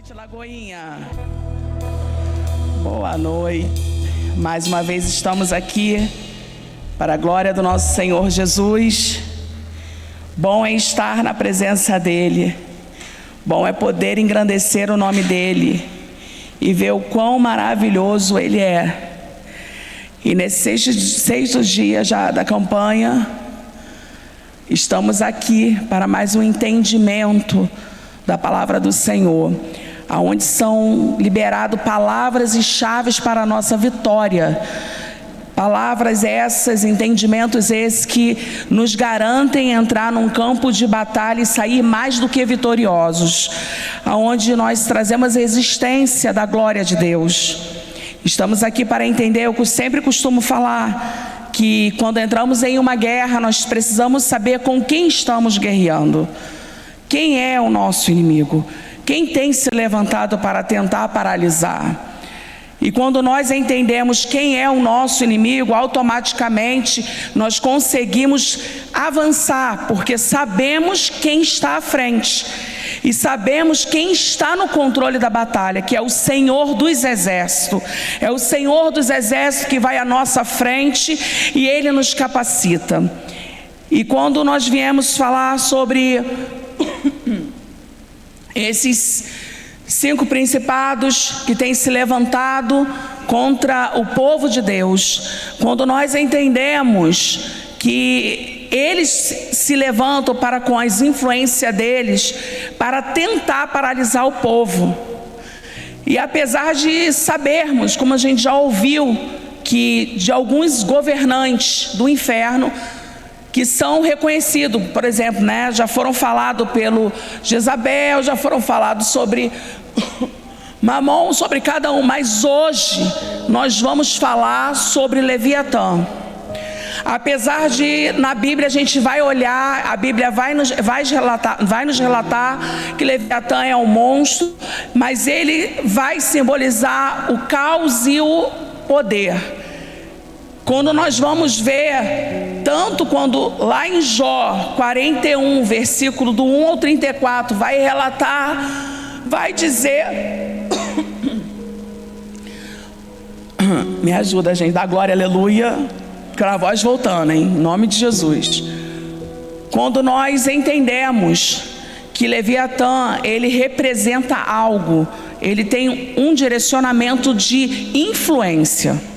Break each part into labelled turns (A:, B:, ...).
A: noite, Lagoinha. Boa noite. Mais uma vez estamos aqui para a glória do nosso Senhor Jesus. Bom é estar na presença dEle. Bom é poder engrandecer o nome dEle e ver o quão maravilhoso Ele é. E nesse sexto dia já da campanha, estamos aqui para mais um entendimento da palavra do Senhor, aonde são liberadas palavras e chaves para a nossa vitória. Palavras essas, entendimentos esses que nos garantem entrar num campo de batalha e sair mais do que vitoriosos, aonde nós trazemos a existência da glória de Deus. Estamos aqui para entender, eu sempre costumo falar, que quando entramos em uma guerra, nós precisamos saber com quem estamos guerreando. Quem é o nosso inimigo? Quem tem se levantado para tentar paralisar? E quando nós entendemos quem é o nosso inimigo, automaticamente nós conseguimos avançar, porque sabemos quem está à frente. E sabemos quem está no controle da batalha, que é o Senhor dos Exércitos. É o Senhor dos Exércitos que vai à nossa frente e Ele nos capacita. E quando nós viemos falar sobre esses 5 principados que têm se levantado contra o povo de Deus, quando nós entendemos que eles se levantam para, com as influências deles, para tentar paralisar o povo. E apesar de sabermos, como a gente já ouviu, que de alguns governantes do inferno que são reconhecidos, por exemplo, já foram falados pelo Jezabel, já foram falados sobre Mamon, sobre cada um, mas hoje nós vamos falar sobre Leviatã. Apesar de na Bíblia a gente vai olhar, a Bíblia vai nos relatar que Leviatã é um monstro, mas ele vai simbolizar o caos e o poder. Quando nós vamos ver, tanto quando lá em Jó 41, versículo do 1 ao 34, vai relatar, vai dizer, me ajuda, gente, dá glória, aleluia, com a voz voltando, em nome de Jesus. Quando nós entendemos que Leviatã, ele representa algo, ele tem um direcionamento de influência.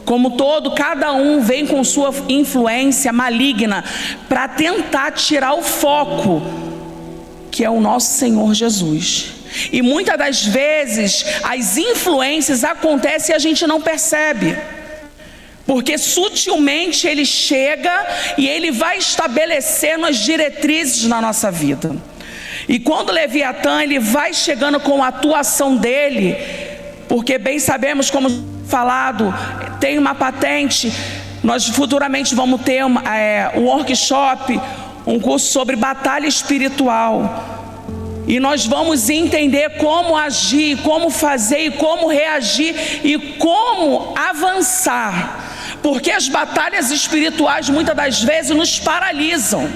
A: Como todo, cada um vem com sua influência maligna para tentar tirar o foco, que é o nosso Senhor Jesus. E muitas das vezes as influências acontecem e a gente não percebe, porque sutilmente ele chega e ele vai estabelecendo as diretrizes na nossa vida. E quando Leviatã, ele vai chegando com a atuação dele, porque bem sabemos, como falado, tem uma patente, nós futuramente vamos ter um workshop, um curso sobre batalha espiritual, e nós vamos entender como agir, como fazer e como reagir e como avançar, porque as batalhas espirituais muitas das vezes nos paralisam,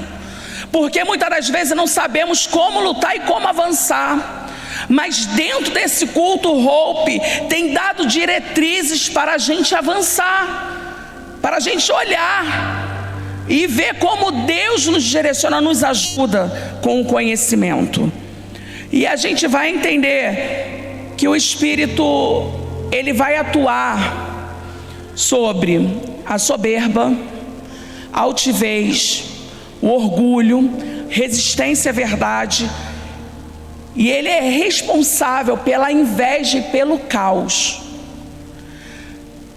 A: porque muitas das vezes não sabemos como lutar e como avançar. Mas dentro desse culto Hope tem dado diretrizes para a gente avançar, para a gente olhar e ver como Deus nos direciona, nos ajuda com o conhecimento. E a gente vai entender que o Espírito, ele vai atuar sobre a soberba, a altivez, o orgulho, resistência à verdade. E ele é responsável pela inveja e pelo caos.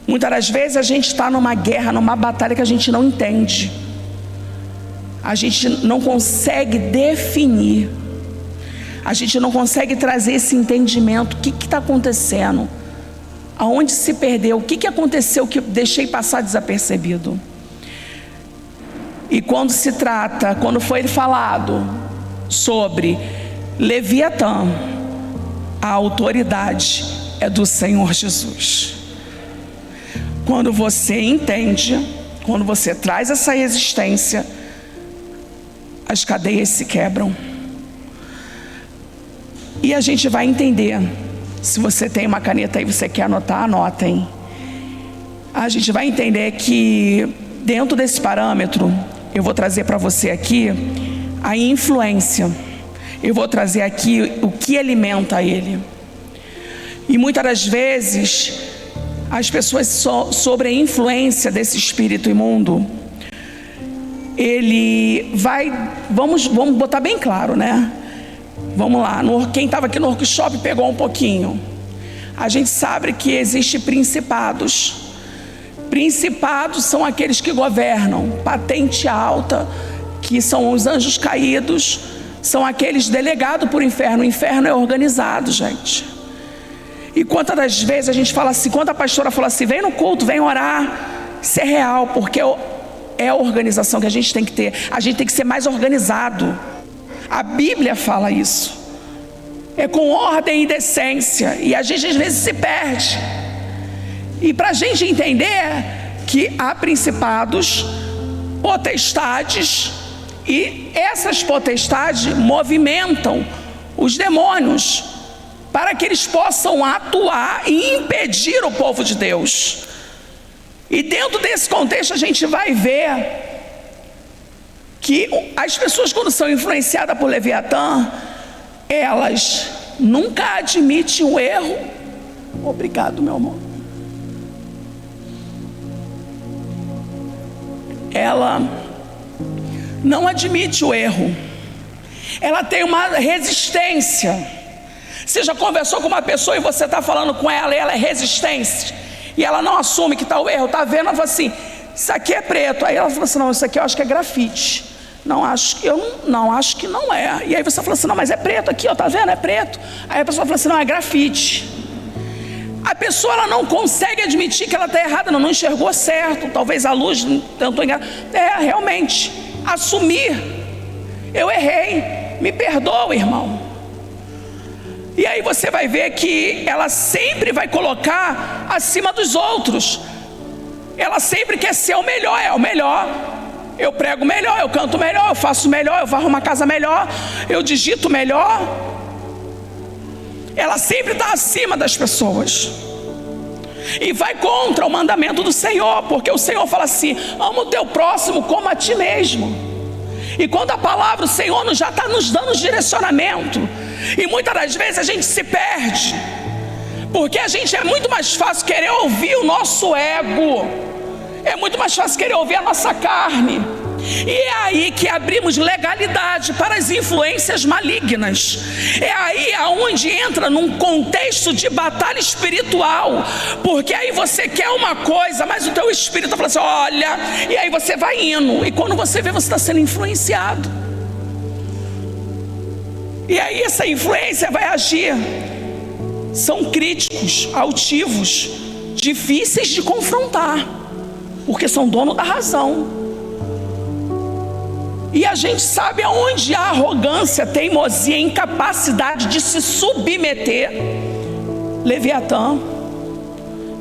A: Muitas das vezes a gente está numa guerra, numa batalha que a gente não entende. A gente não consegue definir. A gente não consegue trazer esse entendimento. O que está acontecendo? Aonde se perdeu? O que aconteceu que eu deixei passar desapercebido? E quando se trata, quando foi falado sobre Leviatã, a autoridade é do Senhor Jesus. Quando você entende, quando você traz essa resistência, as cadeias se quebram. E a gente vai entender. Se você tem uma caneta aí, você quer anotar, anotem. A gente vai entender que dentro desse parâmetro, eu vou trazer para você aqui a influência. Eu vou trazer aqui o que alimenta ele. E muitas das vezes, as pessoas sobre a influência desse espírito imundo, ele vai, vamos botar bem claro, né? Vamos lá, quem estava aqui no workshop pegou um pouquinho. A gente sabe que existem principados. Principados são aqueles que governam, patente alta, que são os anjos caídos, são aqueles delegados por inferno. O inferno é organizado, gente. E quantas das vezes a gente fala assim, quando a pastora fala assim, vem no culto, vem orar, isso é real, porque é a organização que a gente tem que ter. A gente tem que ser mais organizado. A Bíblia fala isso. É com ordem e decência. E a gente às vezes se perde. E para a gente entender que há principados, potestades, e essas potestades movimentam os demônios para que eles possam atuar e impedir o povo de Deus. E dentro desse contexto a gente vai ver que as pessoas, quando são influenciadas por Leviatã, elas nunca admitem o erro. Obrigado, meu amor. Ela não admite o erro. Ela tem uma resistência. Você já conversou com uma pessoa e você está falando com ela e ela é resistente, e ela não assume que está o erro, está vendo, ela fala assim, isso aqui é preto. Aí ela fala assim, não, isso aqui eu acho que é grafite. Não, acho que não é. E aí você fala assim, não, mas é preto aqui, ó, tá vendo? É preto. Aí a pessoa fala assim, não, é grafite. A pessoa, ela não consegue admitir que ela está errada, não enxergou certo, talvez a luz tentou enganar. Realmente, assumir, eu errei, me perdoa, irmão. E aí você vai ver que ela sempre vai colocar acima dos outros. Ela sempre quer ser o melhor, é o melhor. Eu prego melhor, eu canto melhor, eu faço melhor, eu varro uma casa melhor, eu digito melhor. Ela sempre está acima das pessoas. E vai contra o mandamento do Senhor, porque o Senhor fala assim, ama o teu próximo como a ti mesmo. E quando a palavra do Senhor já está nos dando direcionamento, e muitas das vezes a gente se perde, porque a gente é muito mais fácil querer ouvir o nosso ego, é muito mais fácil querer ouvir a nossa carne. E é aí que abrimos legalidade para as influências malignas. É aí aonde entra num contexto de batalha espiritual, porque aí você quer uma coisa, mas o teu espírito fala assim, olha, e aí você vai indo, e quando você vê, você está sendo influenciado. E aí essa influência vai agir. São críticos, altivos, difíceis de confrontar, porque são dono da razão. E a gente sabe aonde há arrogância, teimosia, incapacidade de se submeter, Leviatã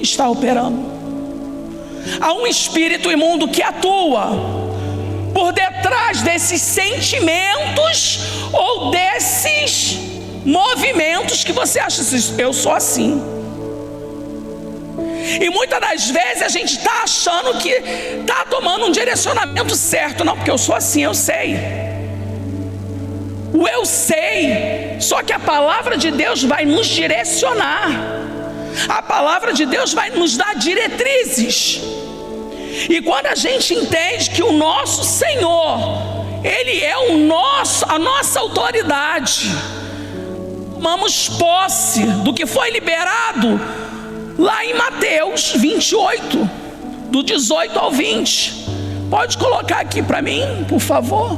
A: está operando. Há um espírito imundo que atua por detrás desses sentimentos ou desses movimentos que você acha assim, eu sou assim. E muitas das vezes a gente está achando que está tomando um direcionamento certo. Não, porque eu sou assim, eu sei. O eu sei. Só que a palavra de Deus vai nos direcionar. A palavra de Deus vai nos dar diretrizes. E quando a gente entende que o nosso Senhor, Ele é a nossa autoridade, tomamos posse do que foi liberado lá em Mateus 28, do 18 ao 20. Pode colocar aqui para mim, por favor.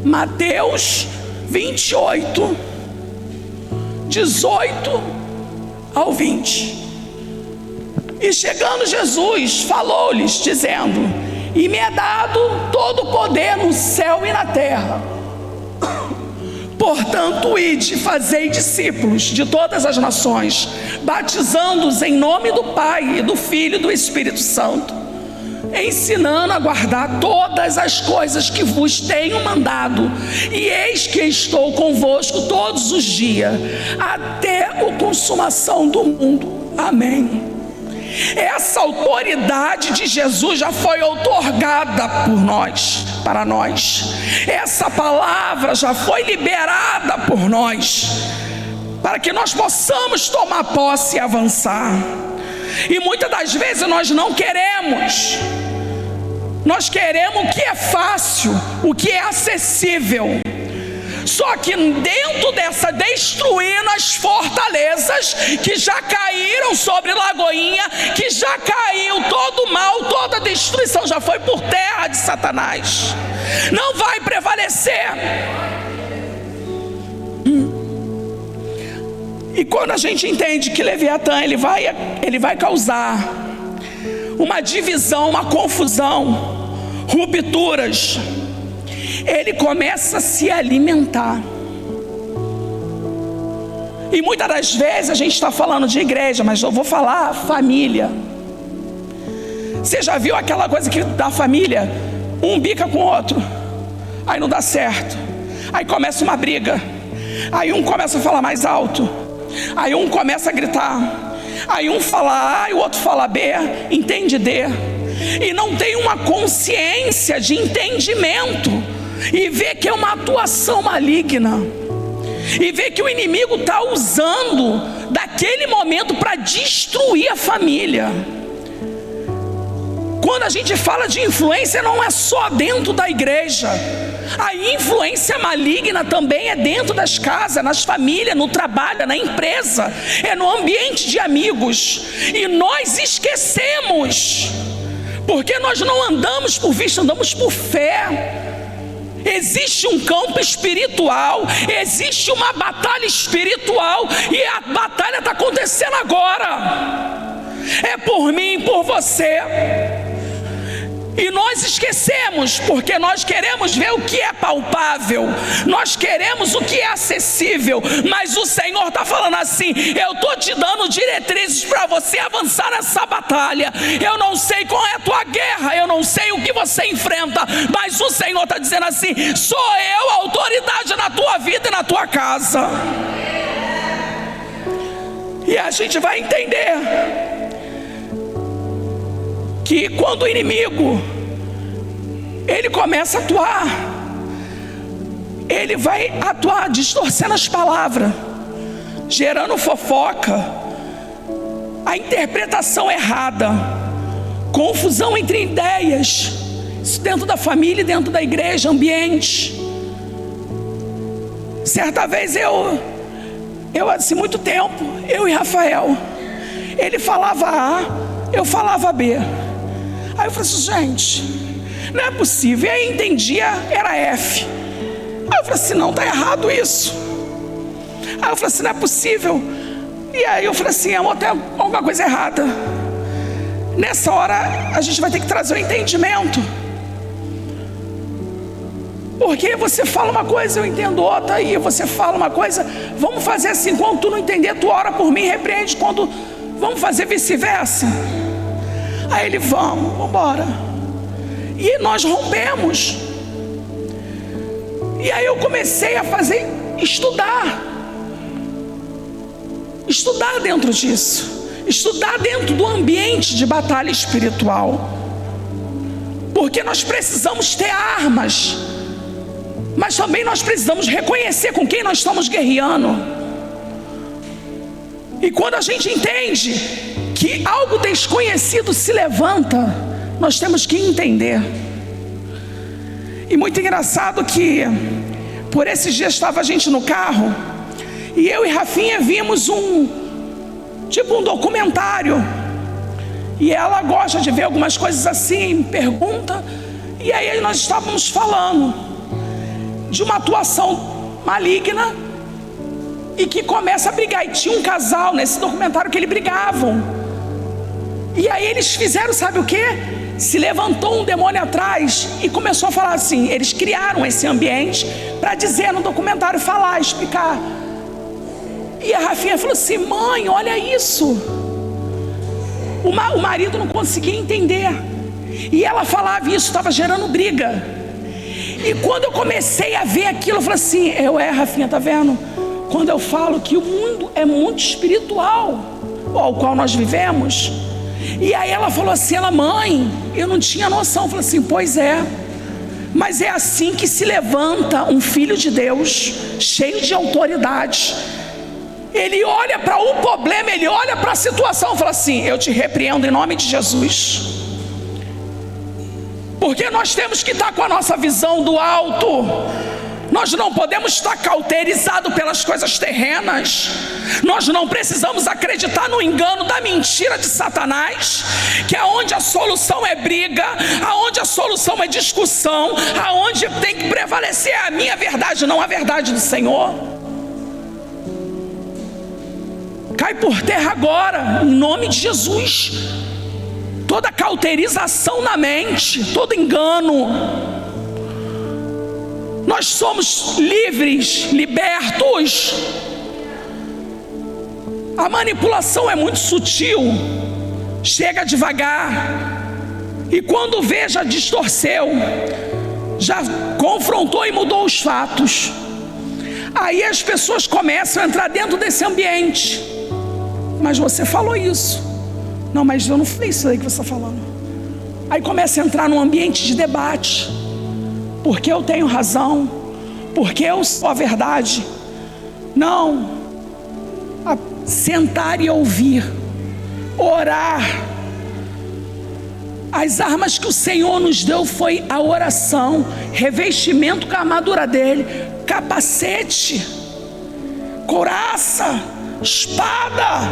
A: Mateus 28, 18 ao 20. E chegando Jesus, falou-lhes, dizendo, e me é dado todo o poder no céu e na terra. Portanto, ide, fazei discípulos de todas as nações, batizando-os em nome do Pai, e do Filho e do Espírito Santo, ensinando a guardar todas as coisas que vos tenho mandado, e eis que estou convosco todos os dias, até a consumação do mundo. Amém. Essa autoridade de Jesus já foi outorgada por nós, para nós. Essa palavra já foi liberada por nós, para que nós possamos tomar posse e avançar. E muitas das vezes nós não queremos. Nós queremos o que é fácil, o que é acessível. Só que dentro dessa, destruindo as fortalezas que já caíram sobre Lagoinha, que já caiu todo o mal, toda a destruição já foi por terra de Satanás, não vai prevalecer. E quando a gente entende que Leviatã ele vai causar uma divisão, uma confusão, rupturas, ele começa a se alimentar. E muitas das vezes a gente está falando de igreja, mas eu vou falar família. Você já viu aquela coisa que da família, um bica com o outro, aí não dá certo, aí começa uma briga, aí um começa a falar mais alto, aí um começa a gritar, aí um fala A e o outro fala B, entende D, e não tem uma consciência de entendimento, e vê que é uma atuação maligna, e vê que o inimigo está usando daquele momento para destruir a família. Quando a gente fala de influência, não é só dentro da igreja. A influência maligna também é dentro das casas, nas famílias, no trabalho, na empresa, é no ambiente de amigos. E nós esquecemos, porque nós não andamos por vista, andamos por fé. Existe um campo espiritual, existe uma batalha espiritual, e a batalha está acontecendo agora. É por mim, por você. E nós esquecemos, porque nós queremos ver o que é palpável, nós queremos o que é acessível, mas o Senhor está falando assim: eu estou te dando diretrizes para você avançar nessa batalha. Eu não sei qual é a tua guerra, eu não sei o que você enfrenta, mas o Senhor está dizendo assim: sou eu a autoridade na tua vida e na tua casa. E a gente vai entender que quando o inimigo ele começa a atuar, ele vai atuar distorcendo as palavras, gerando fofoca, a interpretação errada, confusão entre ideias, isso dentro da família e dentro da igreja, ambiente. Certa vez eu assim, muito tempo, eu e Rafael, ele falava A, eu falava B. Aí eu falei assim: gente, não é possível. E aí entendia, era F. Aí eu falei assim: não, está errado isso. Aí eu falei assim: não é possível. E aí eu falei assim: amor, tem alguma coisa errada. Nessa hora a gente vai ter que trazer o entendimento, porque você fala uma coisa, eu entendo outra, e você fala uma coisa. Vamos fazer assim: quando tu não entender, tu ora por mim, repreende. Quando vamos fazer vice-versa. Aí ele: vamos embora. E nós rompemos. E aí eu comecei a estudar dentro disso, estudar dentro do ambiente de batalha espiritual, porque nós precisamos ter armas, mas também nós precisamos reconhecer com quem nós estamos guerreando. E quando a gente entende que algo desconhecido se levanta, nós temos que entender. E muito engraçado que por esses dias estava a gente no carro, e eu e Rafinha vimos um documentário, e ela gosta de ver algumas coisas assim, pergunta, e aí nós estávamos falando de uma atuação maligna, e que começa a brigar. E tinha um casal nesse documentário que eles brigavam, e aí eles fizeram, sabe o que? Se levantou um demônio atrás e começou a falar assim. Eles criaram esse ambiente para dizer no documentário, falar, explicar. E a Rafinha falou assim: mãe, olha isso. O marido não conseguia entender. E ela falava isso, estava gerando briga. E quando eu comecei a ver aquilo, eu falei assim, Rafinha, tá vendo? Quando eu falo que o mundo é muito espiritual, ao qual nós vivemos. E aí ela falou assim, mãe, eu não tinha noção. Eu falei assim, pois é. Mas é assim que se levanta um filho de Deus, cheio de autoridade. Ele olha para o problema, ele olha para a situação e fala assim, eu te repreendo em nome de Jesus. Porque nós temos que estar com a nossa visão do alto. Nós não podemos estar cauterizados pelas coisas terrenas. Nós não precisamos acreditar no engano da mentira de Satanás, que é onde a solução é briga, aonde a solução é discussão, aonde tem que prevalecer a minha verdade, não a verdade do Senhor. Cai por terra agora, em nome de Jesus, toda cauterização na mente, todo engano. Nós somos livres, libertos. A manipulação é muito sutil, chega devagar, e quando vê, já distorceu, já confrontou e mudou os fatos. Aí as pessoas começam a entrar dentro desse ambiente. Mas você falou isso. Não, mas eu não falei isso aí que você está falando. Aí começa a entrar num ambiente de debate. Porque eu tenho razão, porque eu sou a verdade. Não, sentar e ouvir, orar. As armas que o Senhor nos deu foi a oração, revestimento com a armadura dele, capacete, couraça, espada.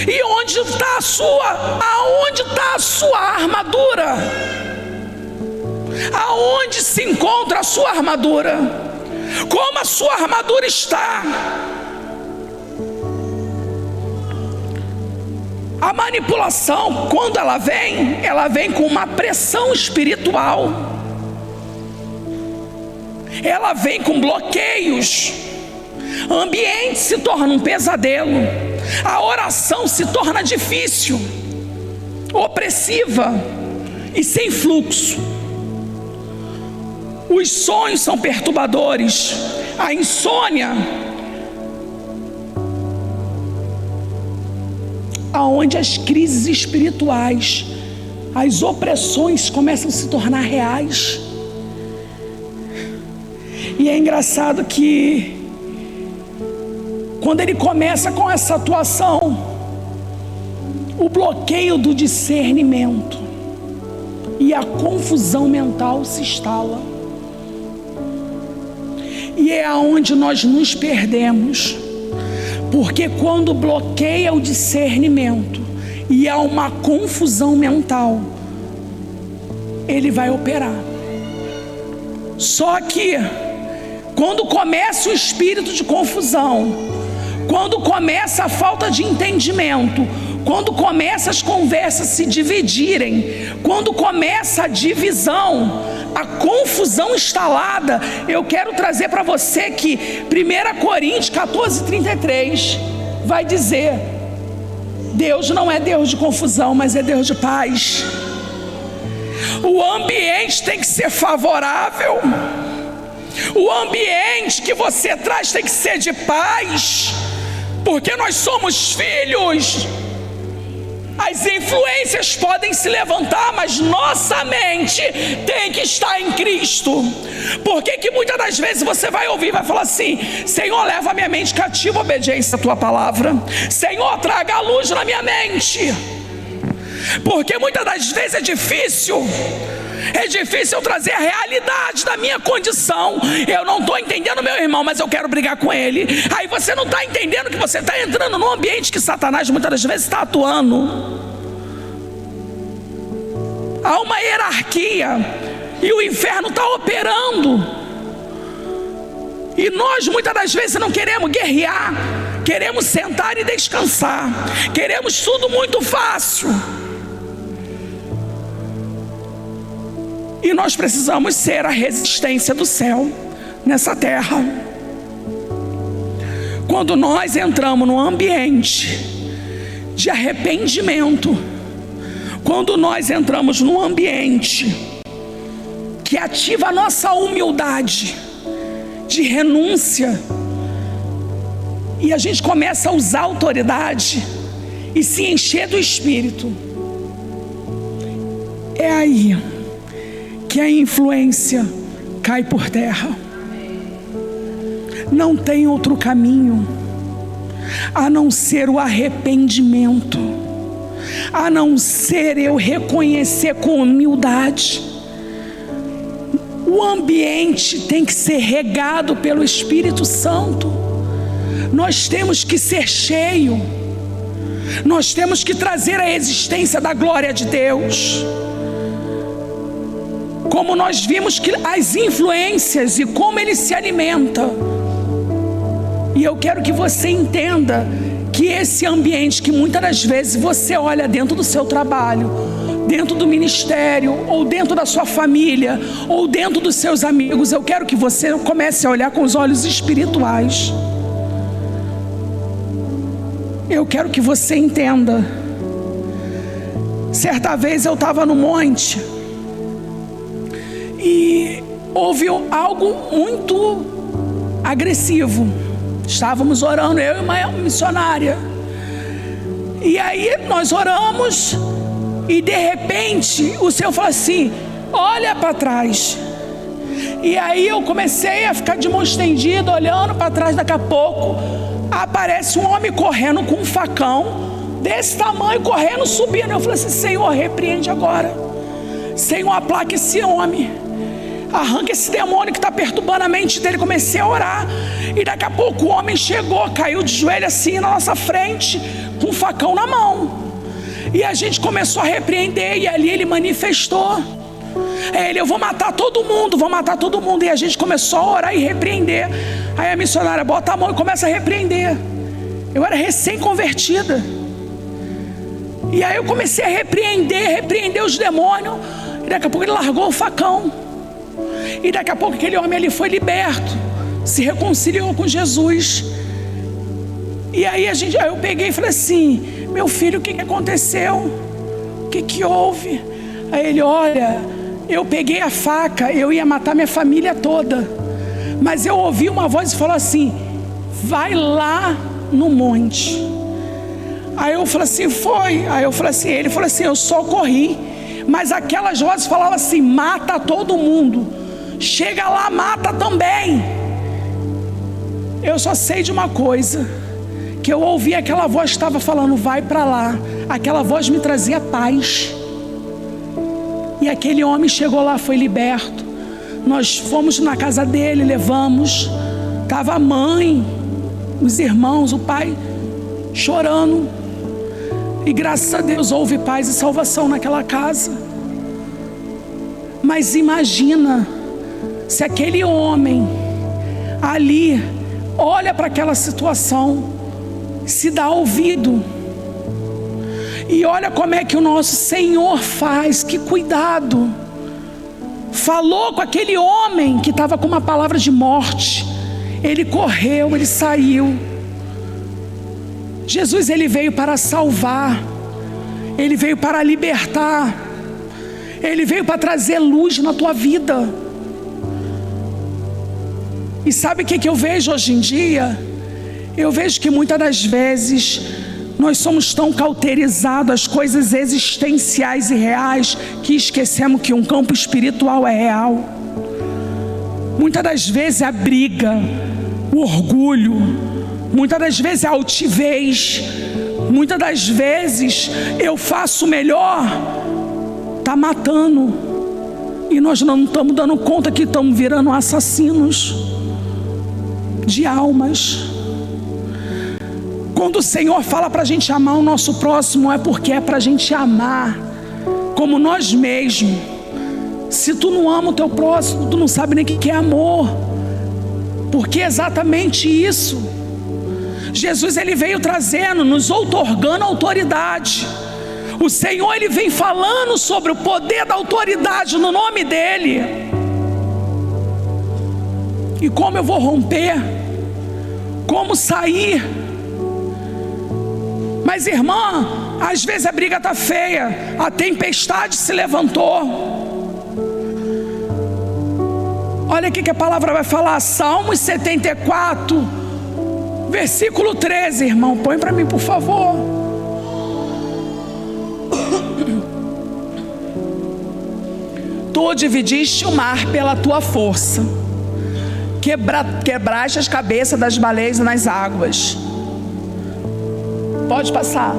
A: E onde está aonde está a sua armadura? Aonde se encontra a sua armadura? Como a sua armadura está? A manipulação, quando ela vem com uma pressão espiritual. Ela vem com bloqueios. O ambiente se torna um pesadelo. A oração se torna difícil, opressiva e sem fluxo. Os sonhos são perturbadores. A insônia, aonde as crises espirituais, as opressões começam a se tornar reais. E é engraçado que quando ele começa com essa atuação, o bloqueio do discernimento e a confusão mental se instala. E é aonde nós nos perdemos. Porque quando bloqueia o discernimento e há uma confusão mental, ele vai operar. Só que quando começa o espírito de confusão, quando começa a falta de entendimento, quando começa as conversas se dividirem, quando começa a divisão, a confusão instalada, eu quero trazer para você que 1 Coríntios 14:33 vai dizer: Deus não é Deus de confusão, mas é Deus de paz. O ambiente tem que ser favorável. O ambiente que você traz tem que ser de paz, porque nós somos filhos. As influências podem se levantar, mas nossa mente tem que estar em Cristo. Porque que muitas das vezes você vai ouvir, vai falar assim: Senhor, leva a minha mente cativa à obediência à tua palavra. Senhor, traga a luz na minha mente. Porque muitas das vezes é difícil eu trazer a realidade da minha condição. Eu não estou entendendo meu irmão, mas eu quero brigar com ele. Aí você não está entendendo que você está entrando num ambiente que Satanás muitas das vezes está atuando. Há uma hierarquia e o inferno está operando. E nós muitas das vezes não queremos guerrear, queremos sentar e descansar, queremos tudo muito fácil. E nós precisamos ser a resistência do céu nessa terra. Quando nós entramos num ambiente de arrependimento, Quando nós entramos num ambiente que ativa a nossa humildade de renúncia, e a gente começa a usar a autoridade e se encher do Espírito, é aí que a influência cai por terra. Não tem outro caminho a não ser o arrependimento, a não ser eu reconhecer com humildade. O ambiente tem que ser regado pelo Espírito Santo. Nós temos que ser cheio. Nós temos que trazer a existência da glória de Deus. Como nós vimos que as influências e como ele se alimenta. E eu quero que você entenda que esse ambiente que muitas das vezes você olha dentro do seu trabalho, dentro do ministério, ou dentro da sua família, ou dentro dos seus amigos, eu quero que você comece a olhar com os olhos espirituais. Eu quero que você entenda. Certa vez eu estava no monte e houve algo muito agressivo. Estávamos orando, eu e uma missionária. E aí nós oramos e de repente o Senhor falou assim: olha para trás. E aí eu comecei a ficar de mão estendida, olhando para trás. Daqui a pouco aparece um homem correndo com um facão desse tamanho, correndo, subindo. Eu falei assim: Senhor, repreende agora. Senhor, aplaca esse homem, arranca esse demônio que está perturbando a mente dele. Comecei a orar. E daqui a pouco o homem chegou, caiu de joelho assim na nossa frente, com um facão na mão. E a gente começou a repreender. E ali ele manifestou. Ele: eu vou matar todo mundo, vou matar todo mundo. E a gente começou a orar e repreender. Aí a missionária bota a mão e começa a repreender. Eu era recém-convertida. E aí eu comecei a repreender os demônios. E daqui a pouco ele largou o facão. E daqui a pouco aquele homem ali foi liberto, se reconciliou com Jesus. E aí eu peguei e falei assim: meu filho, o que aconteceu? O que houve? Aí ele: olha, eu peguei a faca, eu ia matar minha família toda, mas eu ouvi uma voz e falou assim: vai lá no monte. Aí eu falei assim: foi. Aí eu falei assim, ele falou assim: eu só corri, mas aquelas vozes falavam assim: mata todo mundo, chega lá, mata também. Eu só sei de uma coisa, que eu ouvi aquela voz que estava falando: vai para lá. Aquela voz me trazia paz. E aquele homem chegou lá, foi liberto. Nós fomos na casa dele, levamos. Estava a mãe, os irmãos, o pai chorando. E graças a Deus houve paz e salvação naquela casa. Mas imagina se aquele homem ali olha para aquela situação, se dá ouvido, e olha como é que o nosso Senhor faz. Que cuidado. Falou com aquele homem que estava com uma palavra de morte. Ele correu, ele saiu. Jesus, ele veio para salvar, ele veio para libertar, ele veio para trazer luz na tua vida. E sabe o que eu vejo hoje em dia? Eu vejo que muitas das vezes nós somos tão cauterizados às coisas existenciais e reais, que esquecemos que um campo espiritual é real. Muitas das vezes a briga, o orgulho, muitas das vezes a altivez, muitas das vezes eu faço melhor, está matando. E nós não estamos dando conta que estamos virando assassinos de almas. Quando o Senhor fala para a gente amar o nosso próximo, é porque é para a gente amar como nós mesmos. Se tu não ama o teu próximo, tu não sabe nem o que é amor. Porque é exatamente isso. Jesus, ele veio trazendo, nos outorgando autoridade. O Senhor, ele vem falando sobre o poder da autoridade no nome dele. E como eu vou romper? Como sair? Mas irmã, às vezes a briga está feia, a tempestade se levantou. Olha o que a palavra vai falar, Salmos 74, versículo 13, irmão, põe para mim por favor. Tu dividiste o mar pela tua força, quebraste as cabeças das baleias nas águas. Pode passar.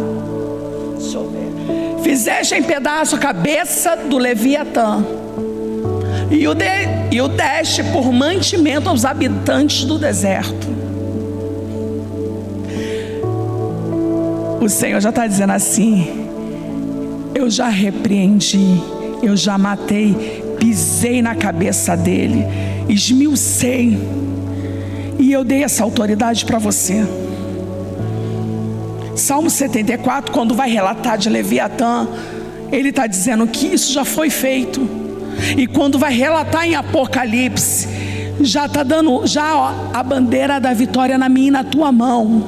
A: Deixa eu ver. Fizeste em pedaço a cabeça do Leviatã e o deste por mantimento aos habitantes do deserto. O Senhor já está dizendo assim: eu já repreendi, eu já matei, pisei na cabeça dele, esmiucei, e eu dei essa autoridade para você. Salmo 74, quando vai relatar de Leviatã, ele está dizendo que isso já foi feito. E quando vai relatar em Apocalipse, já está dando a bandeira da vitória na minha e na tua mão.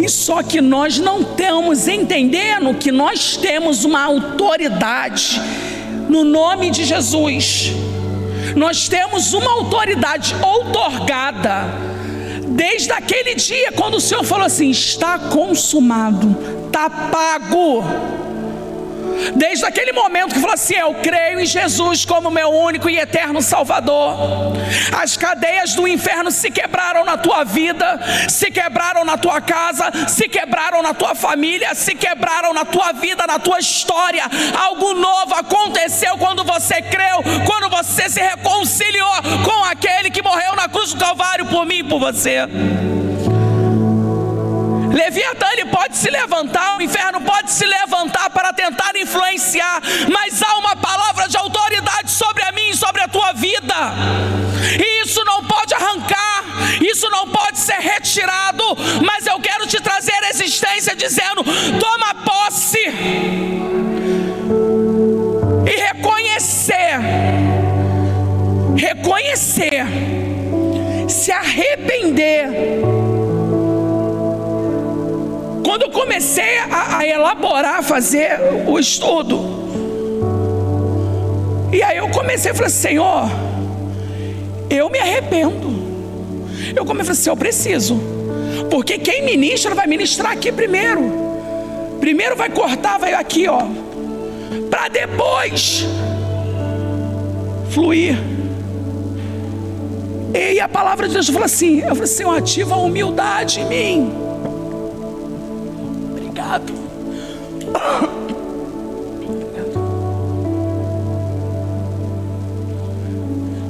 A: E só que nós não estamos entendendo que nós temos uma autoridade no nome de Jesus. Nós temos uma autoridade outorgada desde aquele dia, quando o Senhor falou assim: está consumado, está pago. Desde aquele momento que falou assim: eu creio em Jesus como meu único e eterno Salvador. As cadeias do inferno se quebraram na tua vida, se quebraram na tua casa, se quebraram na tua família, se quebraram na tua vida, na tua história. Algo novo aconteceu quando você creu, quando você se reconciliou com aquele que morreu na cruz do Calvário por mim e por você. Leviatã, ele pode se levantar, o inferno pode se levantar para tentar influenciar, mas há uma palavra de autoridade sobre a mim e sobre a tua vida, e isso não pode arrancar, isso não pode ser retirado. Mas eu quero te trazer a existência dizendo: toma posse e reconhecer, se arrepender. Quando eu comecei a elaborar, a fazer o estudo, e aí eu comecei a falar: Senhor, eu me arrependo. Eu comecei a falar assim: eu preciso, porque quem ministra vai ministrar aqui primeiro vai cortar, vai aqui, ó, para depois fluir. E a palavra de Deus falou assim: eu falei: Senhor, ativa a humildade em mim.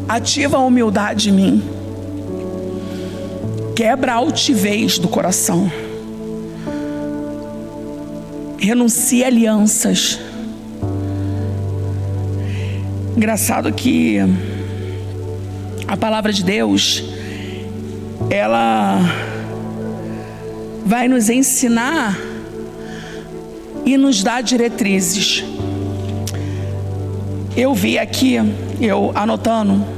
A: Ativa a humildade em mim, quebra a altivez do coração, renuncia alianças. Engraçado que a palavra de Deus, ela vai nos ensinar e nos dá diretrizes. Eu vi aqui, eu anotando,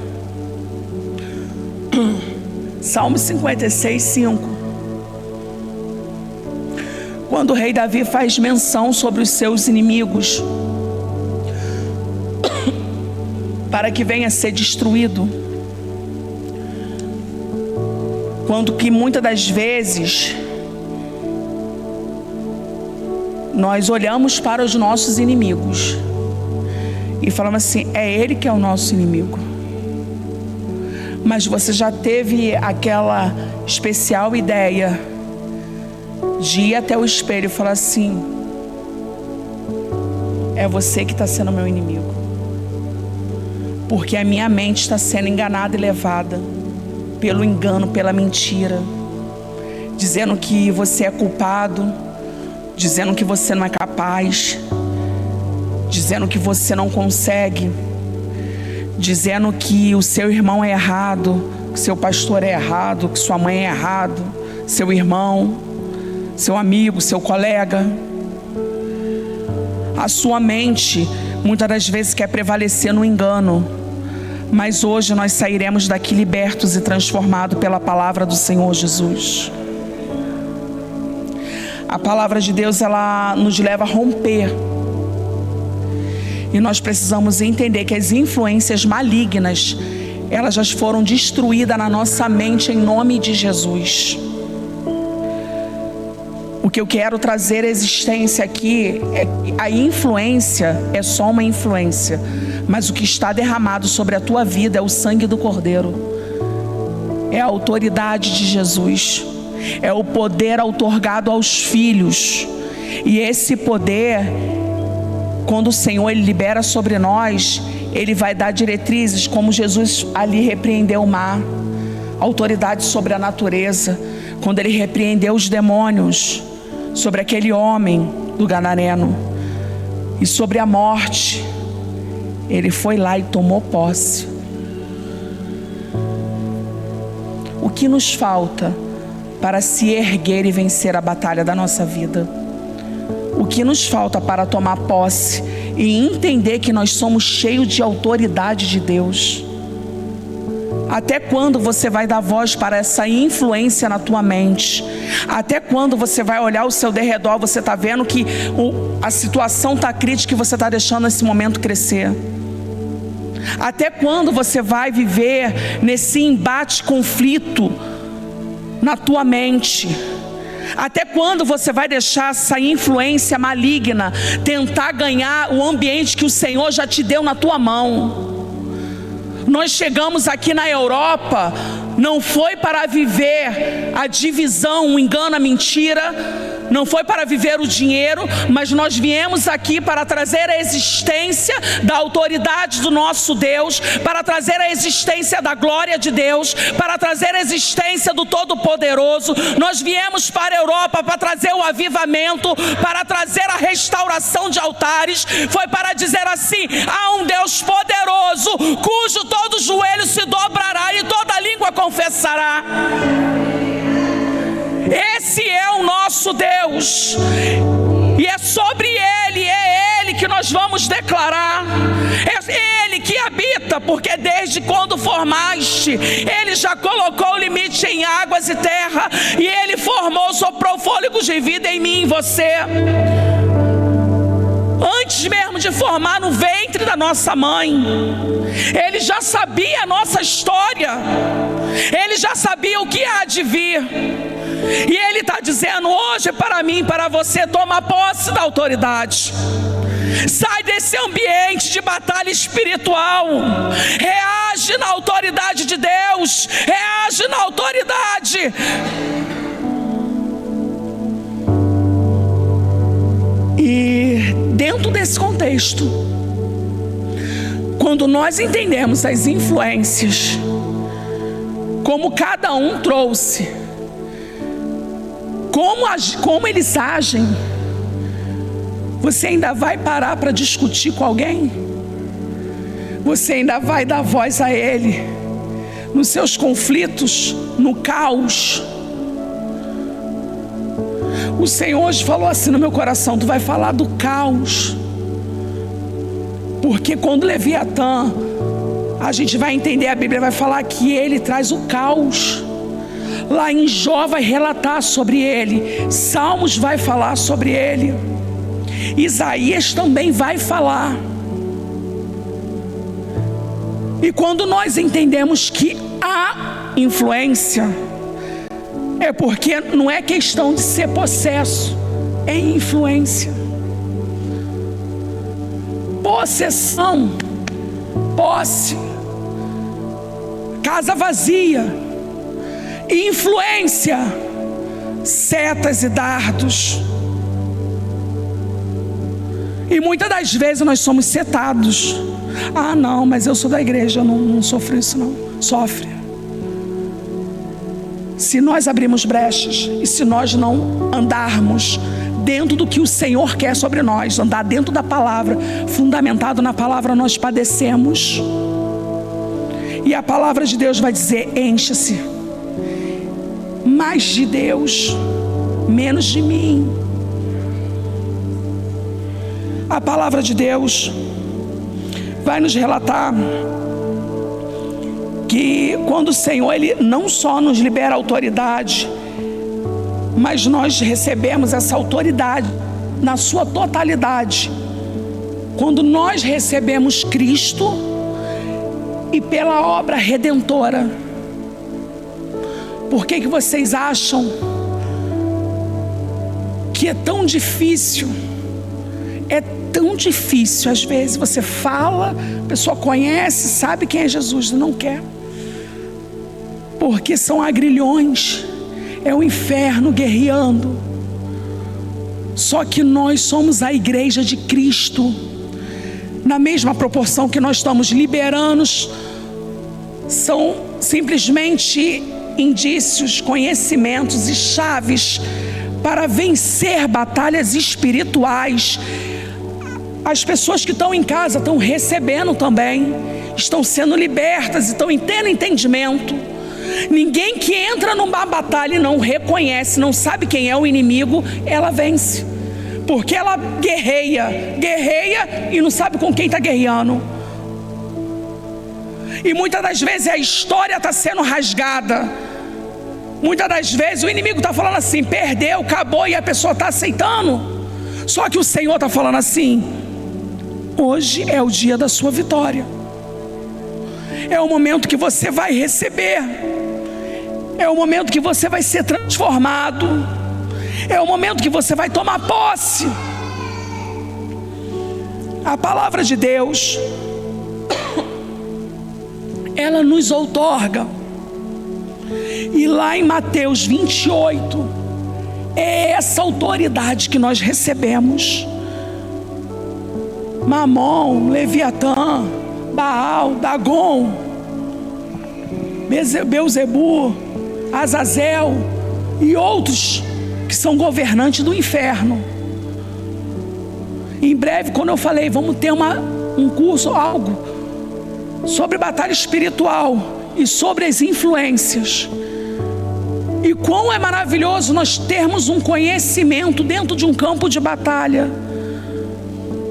A: Salmo 56, 5. Quando o rei Davi faz menção sobre os seus inimigos, para que venha a ser destruído. Quando que muitas das vezes nós olhamos para os nossos inimigos e falamos assim: é ele que é o nosso inimigo. Mas você já teve aquela especial ideia de ir até o espelho e falar assim: é você que está sendo meu inimigo, porque a minha mente está sendo enganada e levada pelo engano, pela mentira, dizendo que você é culpado, dizendo que você não é capaz, dizendo que você não consegue, dizendo que o seu irmão é errado, que seu pastor é errado, que sua mãe é errado, seu irmão, seu amigo, seu colega. A sua mente muitas das vezes quer prevalecer no engano, mas hoje nós sairemos daqui libertos e transformados pela palavra do Senhor Jesus. A palavra de Deus, ela nos leva a romper. E nós precisamos entender que as influências malignas, elas já foram destruídas na nossa mente em nome de Jesus. O que eu quero trazer à existência aqui é que a influência é só uma influência, mas o que está derramado sobre a tua vida é o sangue do Cordeiro, é a autoridade de Jesus, é o poder outorgado aos filhos. E esse poder, quando o Senhor ele libera sobre nós, Ele vai dar diretrizes, como Jesus ali repreendeu o mar, autoridade sobre a natureza, quando Ele repreendeu os demônios sobre aquele homem do Gadareno, e sobre a morte, Ele foi lá e tomou posse. O que nos falta para se erguer e vencer a batalha da nossa vida? O que nos falta para tomar posse e entender que nós somos cheios de autoridade de Deus? Até quando você vai dar voz para essa influência na tua mente? Até quando você vai olhar ao seu derredor, você está vendo que a situação está crítica e você está deixando esse momento crescer? Até quando você vai viver nesse embate, conflito na tua mente? Até quando você vai deixar essa influência maligna tentar ganhar o ambiente que o Senhor já te deu na tua mão? Nós chegamos aqui na Europa, não foi para viver a divisão, o engano, a mentira, não foi para viver o dinheiro, mas nós viemos aqui para trazer a existência da autoridade do nosso Deus, para trazer a existência da glória de Deus, para trazer a existência do Todo-Poderoso. Nós viemos para a Europa para trazer o avivamento, para trazer a restauração de altares. Foi para dizer assim: há um Deus poderoso, cujo todo joelho se dobrará e toda língua confessará. Esse é o nosso Deus, e é sobre Ele, é Ele que nós vamos declarar. É Ele que habita, porque desde quando formaste, Ele já colocou o limite em águas e terra, e Ele formou, soprou fôlegos de vida em mim e em você. Antes mesmo de formar no ventre da nossa mãe, Ele já sabia a nossa história, Ele já sabia o que há de vir. E Ele está dizendo hoje para mim, para você: toma posse da autoridade. Sai desse ambiente de batalha espiritual. Reage na autoridade de Deus. Reage na autoridade. E dentro desse contexto, quando nós entendemos as influências, como cada um trouxe, como eles agem, você ainda vai parar para discutir com alguém? Você ainda vai dar voz a Ele nos seus conflitos, no caos? O Senhor hoje falou assim no meu coração: tu vai falar do caos, porque quando Leviatã, a gente vai entender, a Bíblia vai falar que ele traz o caos. Lá em Jó vai relatar sobre ele, Salmos vai falar sobre ele, Isaías também vai falar. E quando nós entendemos que há influência, é porque não é questão de ser possesso, é influência. Possessão, posse, casa vazia. Influência, setas e dardos. E muitas das vezes nós somos setados. Ah não, mas eu sou da igreja, eu não sofro isso não. Sofre. Se nós abrirmos brechas, e se nós não andarmos dentro do que o Senhor quer sobre nós, andar dentro da palavra, fundamentado na palavra, nós padecemos. E a palavra de Deus vai dizer: encha-se mais de Deus, menos de mim. A palavra de Deus vai nos relatar que quando o Senhor, Ele não só nos libera autoridade, mas nós recebemos essa autoridade na sua totalidade quando nós recebemos Cristo e pela obra redentora. Por que vocês acham que é tão difícil? É tão difícil. Às vezes você fala, a pessoa conhece, sabe quem é Jesus, não quer. Porque são agrilhões, é o inferno guerreando. Só que nós somos a igreja de Cristo. Na mesma proporção que nós estamos liberando, são simplesmente indícios, conhecimentos e chaves para vencer batalhas espirituais. As pessoas que estão em casa estão recebendo também, estão sendo libertas, estão tendo entendimento. Ninguém que entra numa batalha e não reconhece, não sabe quem é o inimigo, ela vence. Porque ela guerreia e não sabe com quem está guerreando. E muitas das vezes a história está sendo rasgada. Muitas das vezes o inimigo está falando assim, perdeu, acabou, e a pessoa está aceitando. Só que o Senhor está falando assim, hoje é o dia da sua vitória. É o momento que você vai receber. É o momento que você vai ser transformado. É o momento que você vai tomar posse. A palavra de Deus, ela nos outorga. E lá em Mateus 28, é essa autoridade que nós recebemos. Mamon, Leviatã, Baal, Dagon, Beuzebu, Azazel e outros que são governantes do inferno. Em breve, quando eu falei, vamos ter um curso, algo sobre batalha espiritual e sobre as influências. E quão é maravilhoso nós termos um conhecimento dentro de um campo de batalha.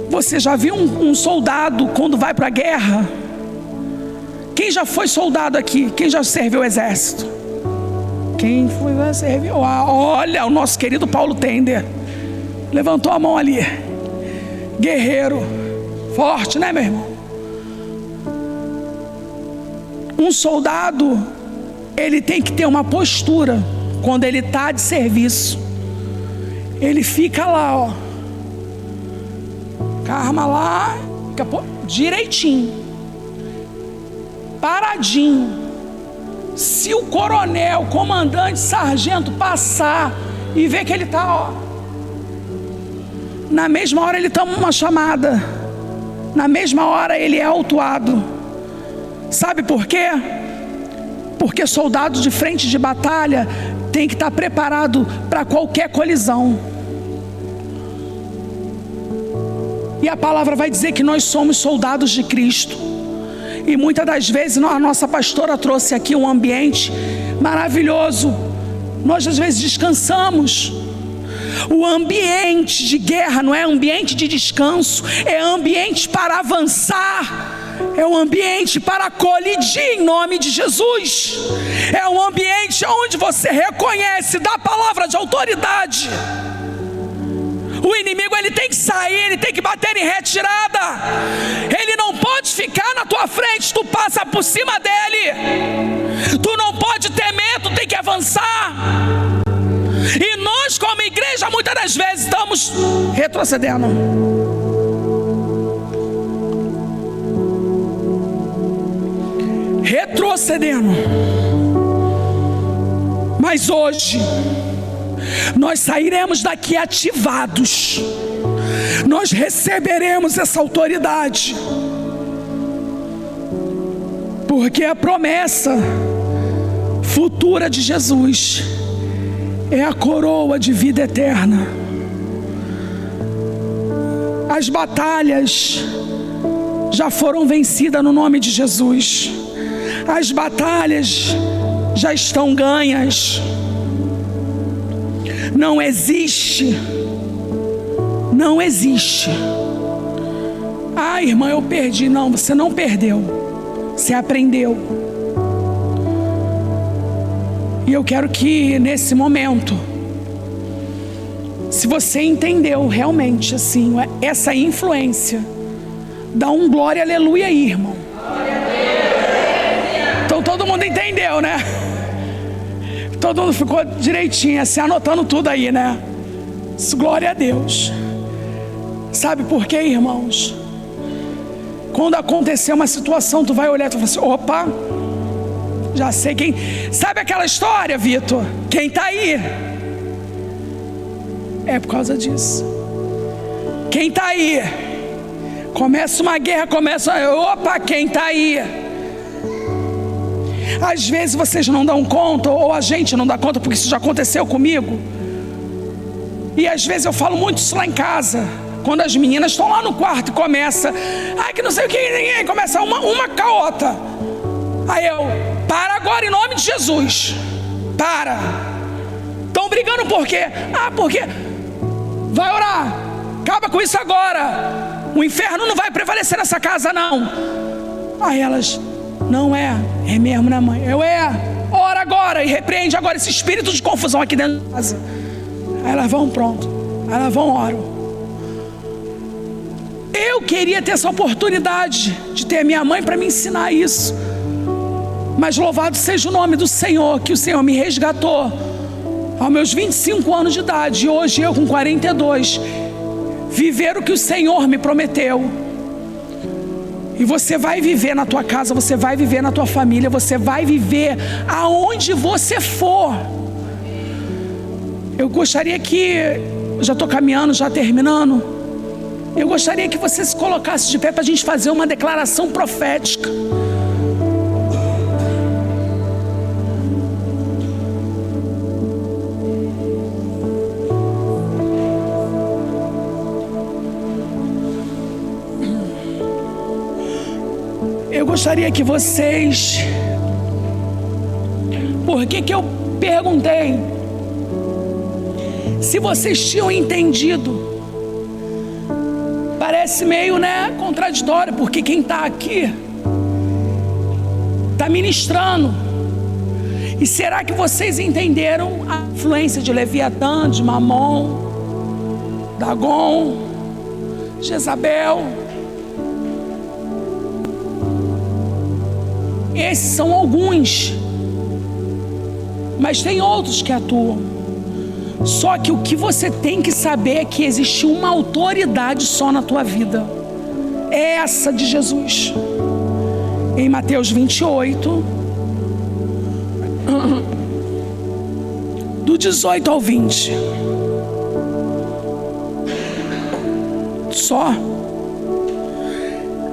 A: Você já viu um soldado quando vai para a guerra? Quem já foi soldado aqui? Quem já serviu o exército? Quem foi servir? Olha, o nosso querido Paulo Tender levantou a mão ali. Guerreiro, forte, né, meu irmão? Um soldado, ele tem que ter uma postura quando ele está de serviço. Ele fica lá, ó, com a arma lá, fica direitinho, paradinho. Se o coronel, comandante, sargento passar e ver que ele está, ó, na mesma hora ele toma uma chamada, na mesma hora ele é autuado. Sabe por quê? Porque soldado de frente de batalha tem que estar preparado para qualquer colisão. E a palavra vai dizer que nós somos soldados de Cristo. E muitas das vezes a nossa pastora trouxe aqui um ambiente maravilhoso. Nós às vezes descansamos. O ambiente de guerra não é ambiente de descanso, é ambiente para avançar. É um ambiente para colidir em nome de Jesus. É um ambiente onde você reconhece da palavra de autoridade. O inimigo, ele tem que sair, ele tem que bater em retirada. Ele não pode ficar na tua frente, tu passa por cima dele. Tu não pode ter medo, tem que avançar. E nós como igreja muitas das vezes estamos retrocedendo. Mas hoje nós sairemos daqui ativados. Nós receberemos essa autoridade, porque a promessa futura de Jesus é a coroa de vida eterna. As batalhas já foram vencidas no nome de Jesus. As batalhas já estão ganhas. Não existe. Ah, irmã, eu perdi. Não, você não perdeu. Você aprendeu. E eu quero que nesse momento Se você entendeu realmente assim, essa influência, dá um glória, aleluia aí, irmão. Então todo mundo entendeu, né? Todo mundo ficou direitinho, assim, anotando tudo aí, né? Glória a Deus. Sabe por quê, irmãos? Quando acontecer uma situação, tu vai olhar e tu vai assim, opa, já sei quem. Sabe aquela história, Vitor? Quem tá aí? É por causa disso. Quem tá aí? Começa uma guerra, opa, quem tá aí? Às vezes vocês não dão conta, ou a gente não dá conta, porque isso já aconteceu comigo. E às vezes eu falo muito isso lá em casa. Quando as meninas estão lá no quarto e começa, que não sei o que, ninguém começa uma caota. Aí eu, para agora em nome de Jesus. Para. Estão brigando por quê? Porque vai orar. Acaba com isso agora. O inferno não vai prevalecer nessa casa, não. Aí elas, não é mesmo, né, mãe? Ora agora e repreende agora esse espírito de confusão aqui dentro da casa. Aí elas vão, pronto. Aí elas vão, oram. Eu queria ter essa oportunidade de ter a minha mãe para me ensinar isso. Mas louvado seja o nome do Senhor, que o Senhor me resgatou aos meus 25 anos de idade. E hoje eu com 42, viver o que o Senhor me prometeu. E você vai viver na tua casa, você vai viver na tua família, você vai viver aonde você for. Eu gostaria que, já estou caminhando, já terminando, eu gostaria que você se colocasse de pé para a gente fazer uma declaração profética. Eu gostaria que vocês... Por que eu perguntei se vocês tinham entendido? Parece meio, contraditório, porque quem está aqui está ministrando. E será que vocês entenderam a influência de Leviatã, de Mamon, Dagon, Jezabel? Esses são alguns, mas tem outros que atuam. Só que o que você tem que saber é que existe uma autoridade só na tua vida. É essa de Jesus. Em Mateus 28, do 18 ao 20. Só.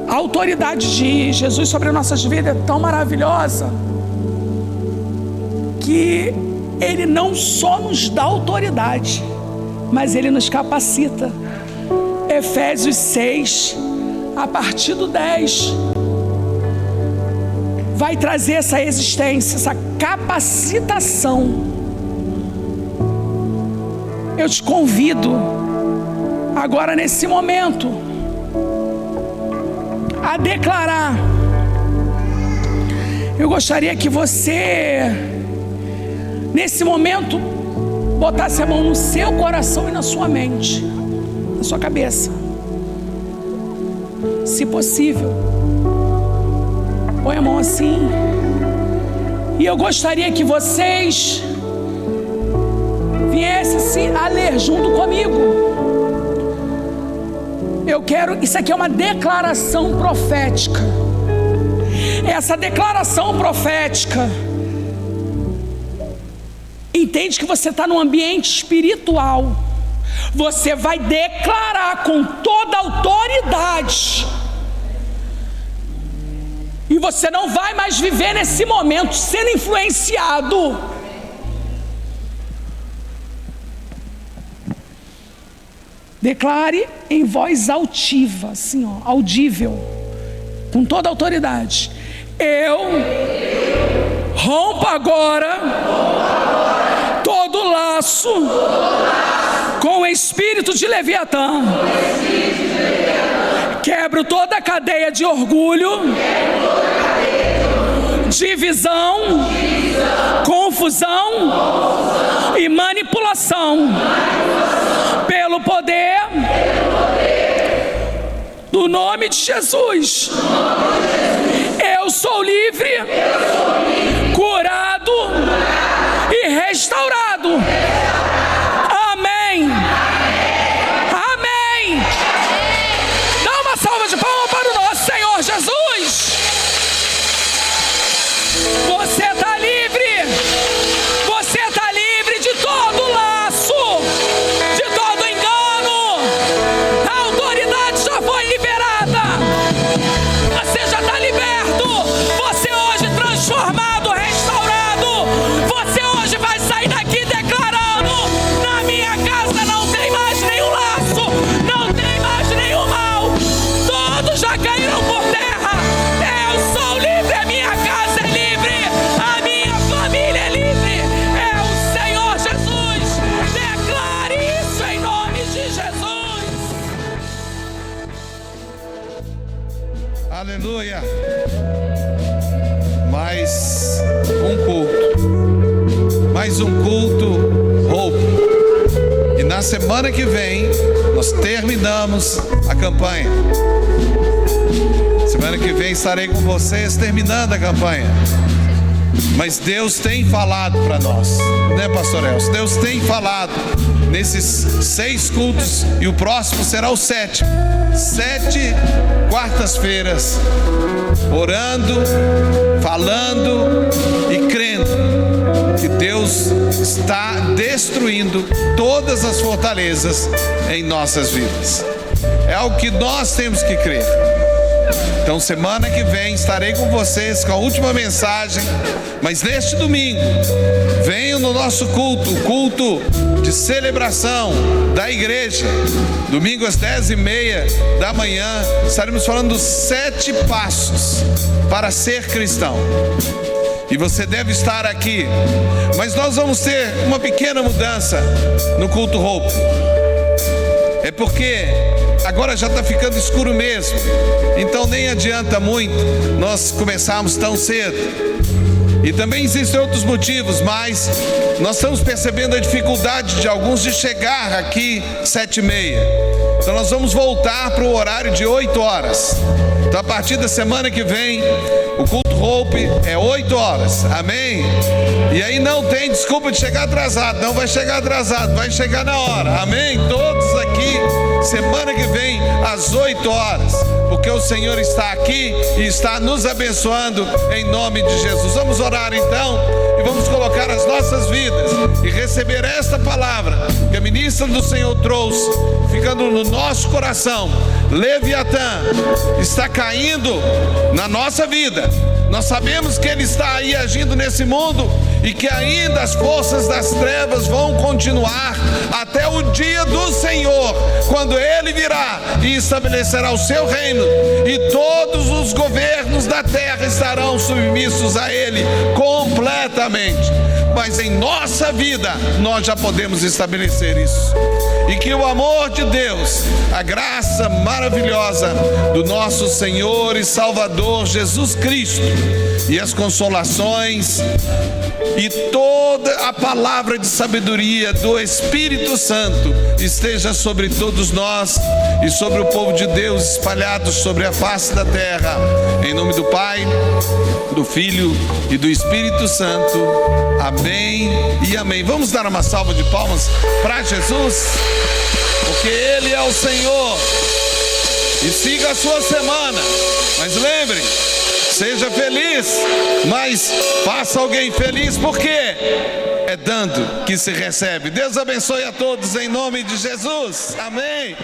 A: A autoridade de Jesus sobre as nossas vidas é tão maravilhosa que Ele não só nos dá autoridade, mas Ele nos capacita. Efésios 6, a partir do 10, vai trazer essa existência, essa capacitação. Eu te convido, agora nesse momento, a declarar. Eu gostaria que você, nesse momento, botasse a mão no seu coração e na sua mente, na sua cabeça. Se possível, põe a mão assim. E eu gostaria que vocês viessem assim, a ler junto comigo. Isso aqui é uma declaração profética. Essa declaração profética, entende que você está num ambiente espiritual. Você vai declarar com toda autoridade. E você não vai mais viver nesse momento sendo influenciado. Declare em voz altiva, assim, audível, com toda a autoridade. Eu rompo agora todo laço com o espírito de Leviatã. Quebro toda a cadeia de orgulho, divisão, confusão e manipulação. nome de Jesus. Eu sou livre, curado e restaurado. Amém. Amém. Dá uma salva de palmas para o nosso Senhor Jesus. Você está livre. Você está livre de todo laço, de todo engano. A autoridade já foi liberada. Você já está liberto. Você hoje transformado, restaurado. Você hoje vai sair daqui declarando: na minha casa não tem mais nenhum laço, não tem mais nenhum mal. Todos já caíram por terra. Eu sou livre, a minha casa é livre, a minha família é livre. É o Senhor Jesus. Declare isso em nome de Jesus.
B: Aleluia. Mais um culto Hope. E na semana que vem nós terminamos a campanha. Semana que vem estarei com vocês terminando a campanha. Mas Deus tem falado para nós, né, pastor Elcio? Deus tem falado nesses 6 cultos, e o próximo será o 7º. 7 quartas-feiras, orando, falando e crendo que Deus está destruindo todas as fortalezas em nossas vidas. É algo que nós temos que crer. Então, semana que vem estarei com vocês com a última mensagem. Mas neste domingo, venham no nosso culto, o culto de celebração da igreja. Domingo às 10h30 da manhã, estaremos falando dos 7 passos para ser cristão. E você deve estar aqui. Mas nós vamos ter uma pequena mudança no culto Hope. É porque agora já está ficando escuro mesmo. Então nem adianta muito nós começarmos tão cedo. E também existem outros motivos, mas nós estamos percebendo a dificuldade de alguns de chegar aqui 7h30. Então nós vamos voltar para o horário de 8 horas. Então a partir da semana que vem, o culto Hope é 8 horas, amém? E aí não tem desculpa de chegar atrasado, não vai chegar atrasado, vai chegar na hora, amém? Todos aqui, semana que vem, às 8 horas, porque o Senhor está aqui e está nos abençoando em nome de Jesus. Vamos orar então e vamos colocar as nossas vidas e receber esta palavra que a ministra do Senhor trouxe, ficando no nosso coração. Leviatã está caindo na nossa vida. Nós sabemos que ele está aí agindo nesse mundo e que ainda as forças das trevas vão continuar até o dia do Senhor, quando ele virá e estabelecerá o seu reino, e todos os governos da terra estarão submissos a ele completamente. Mas em nossa vida nós já podemos estabelecer isso. E que o amor de Deus, a graça maravilhosa do nosso Senhor e Salvador Jesus Cristo, e as consolações e toda a palavra de sabedoria do Espírito Santo esteja sobre todos nós e sobre o povo de Deus espalhados sobre a face da terra. Em nome do Pai, do Filho e do Espírito Santo. Amém e amém. Vamos dar uma salva de palmas para Jesus, porque Ele é o Senhor. E siga a sua semana. Mas lembre, seja feliz, mas faça alguém feliz, porque é dando que se recebe. Deus abençoe a todos em nome de Jesus. Amém.